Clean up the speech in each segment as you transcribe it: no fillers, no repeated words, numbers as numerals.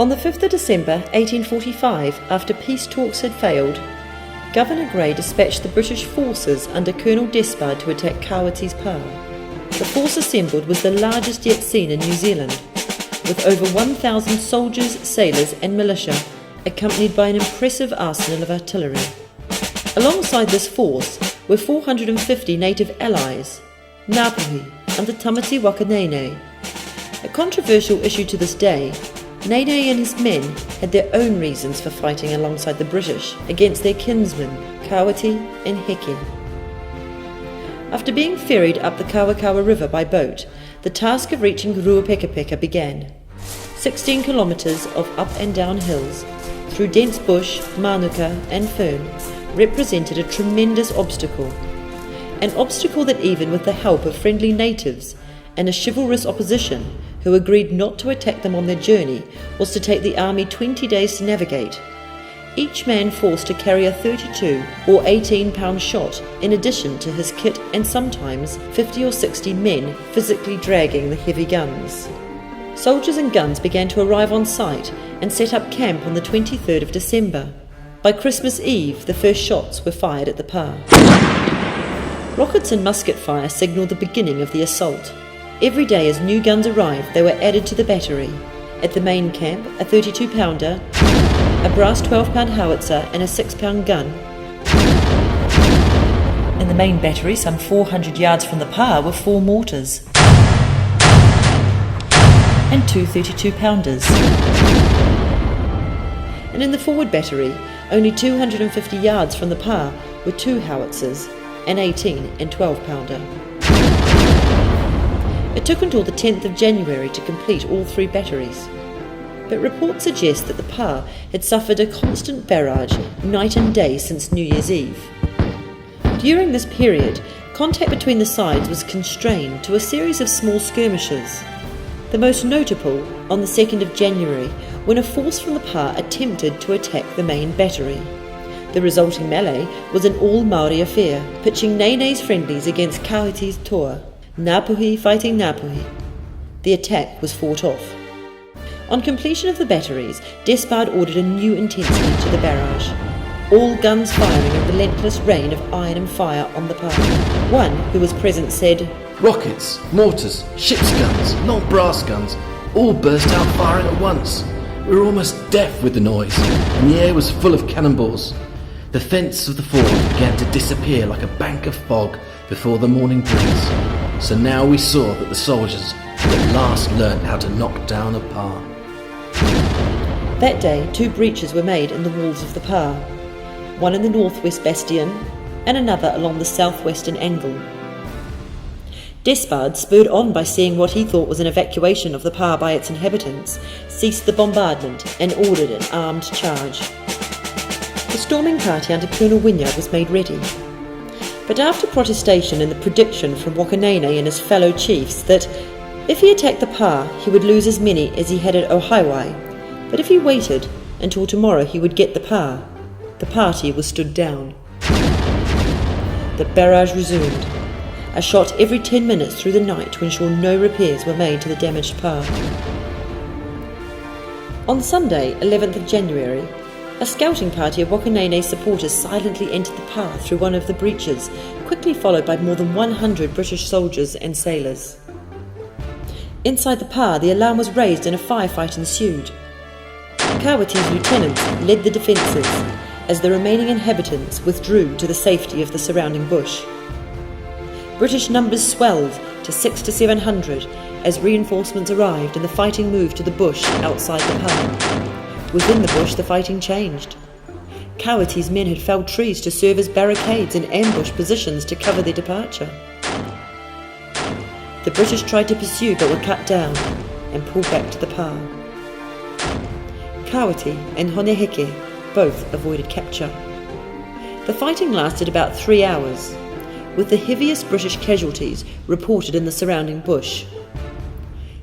On the 5th of December 1845, after peace talks had failed, Governor Grey dispatched the British forces under Colonel Despard to attack Kawati's Pa. The force assembled was the largest yet seen in New Zealand, with over 1,000 soldiers, sailors and militia, accompanied by an impressive arsenal of artillery. Alongside this force were 450 native allies, Ngāpuhi under Tamati Wakanene. A controversial issue to this day, Nene and his men had their own reasons for fighting alongside the British against their kinsmen, Kawati and Heke. After being ferried up the Kawakawa River by boat, the task of reaching Ruapekapeka began. 16 kilometres of up and down hills, through dense bush, manuka and fern, represented a tremendous obstacle. An obstacle that even with the help of friendly natives and a chivalrous opposition who agreed not to attack them on their journey, was to take the army 20 days to navigate. Each man forced to carry a 32 or 18-pound shot in addition to his kit, and sometimes 50 or 60 men physically dragging the heavy guns. Soldiers and guns began to arrive on site and set up camp on the 23rd of December. By Christmas Eve, the first shots were fired at the Pa. Rockets and musket fire signalled the beginning of the assault. Every day as new guns arrived, they were added to the battery. At the main camp, a 32-pounder, a brass 12-pound howitzer and a 6-pound gun. In the main battery, some 400 yards from the Pa, were 4 mortars and 2 32-pounders. And in the forward battery, only 250 yards from the Pa, were 2 howitzers, an 18 and 12-pounder. It took until the 10th of January to complete all 3 batteries, but reports suggest that the Pa had suffered a constant barrage night and day since New Year's Eve. During this period, contact between the sides was constrained to a series of small skirmishes, the most notable on the 2nd of January, when a force from the Pa attempted to attack the main battery. The resulting melee was an all-Māori affair, pitching Nene's friendlies against Kawati's toa, Ngāpuhi fighting Ngāpuhi. The attack was fought off. On completion of the batteries, Despard ordered a new intensity to the barrage. All guns firing a relentless rain of iron and fire on the Pa. One who was present said, "Rockets, mortars, ship's guns, not brass guns, all burst out firing at once. We were almost deaf with the noise, and the air was full of cannonballs. The fence of the fort began to disappear like a bank of fog before the morning breeze. So now we saw that the soldiers had at last learned how to knock down a Pa." That day, 2 breaches were made in the walls of the Pa, one in the northwest bastion and another along the southwestern angle. Despard, spurred on by seeing what he thought was an evacuation of the Pa by its inhabitants, ceased the bombardment and ordered an armed charge. The storming party under Colonel Wynyard was made ready. But after protestation and the prediction from Wakanene and his fellow chiefs that if he attacked the Pa, he would lose as many as he had at Ohaiwai, but if he waited until tomorrow he would get the Pa, the party was stood down. The barrage resumed, a shot every 10 minutes through the night to ensure no repairs were made to the damaged Pa. On Sunday, 11th of January, a scouting party of Wakanene supporters silently entered the Pa through one of the breaches, quickly followed by more than 100 British soldiers and sailors. Inside the Pa, the alarm was raised and a firefight ensued. Kawati's lieutenants led the defences, as the remaining inhabitants withdrew to the safety of the surrounding bush. British numbers swelled to 600 to 700 as reinforcements arrived and the fighting moved to the bush outside the Pa. Within the bush, the fighting changed. Kawati's men had felled trees to serve as barricades and ambush positions to cover their departure. The British tried to pursue but were cut down and pulled back to the Pa. Kawati and Honeheke both avoided capture. The fighting lasted about 3 hours, with the heaviest British casualties reported in the surrounding bush.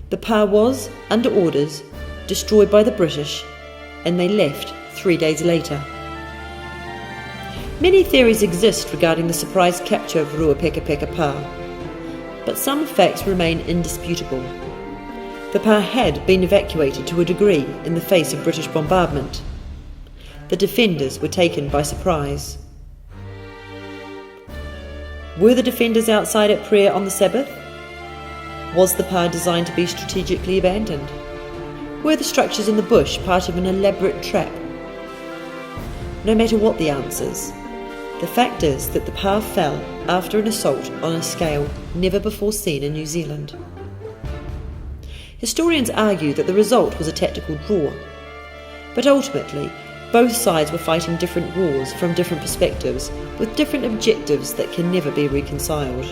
The Pa was, under orders, destroyed by the British, and they left 3 days later. Many theories exist regarding the surprise capture of Ruapekapeka Pa, but some facts remain indisputable. The Pa had been evacuated to a degree in the face of British bombardment. The defenders were taken by surprise. Were the defenders outside at prayer on the Sabbath? Was the Pa designed to be strategically abandoned? Were the structures in the bush part of an elaborate trap? No matter what the answers, the fact is that the Pa fell after an assault on a scale never before seen in New Zealand. Historians argue that the result was a tactical draw, but ultimately both sides were fighting different wars from different perspectives with different objectives that can never be reconciled.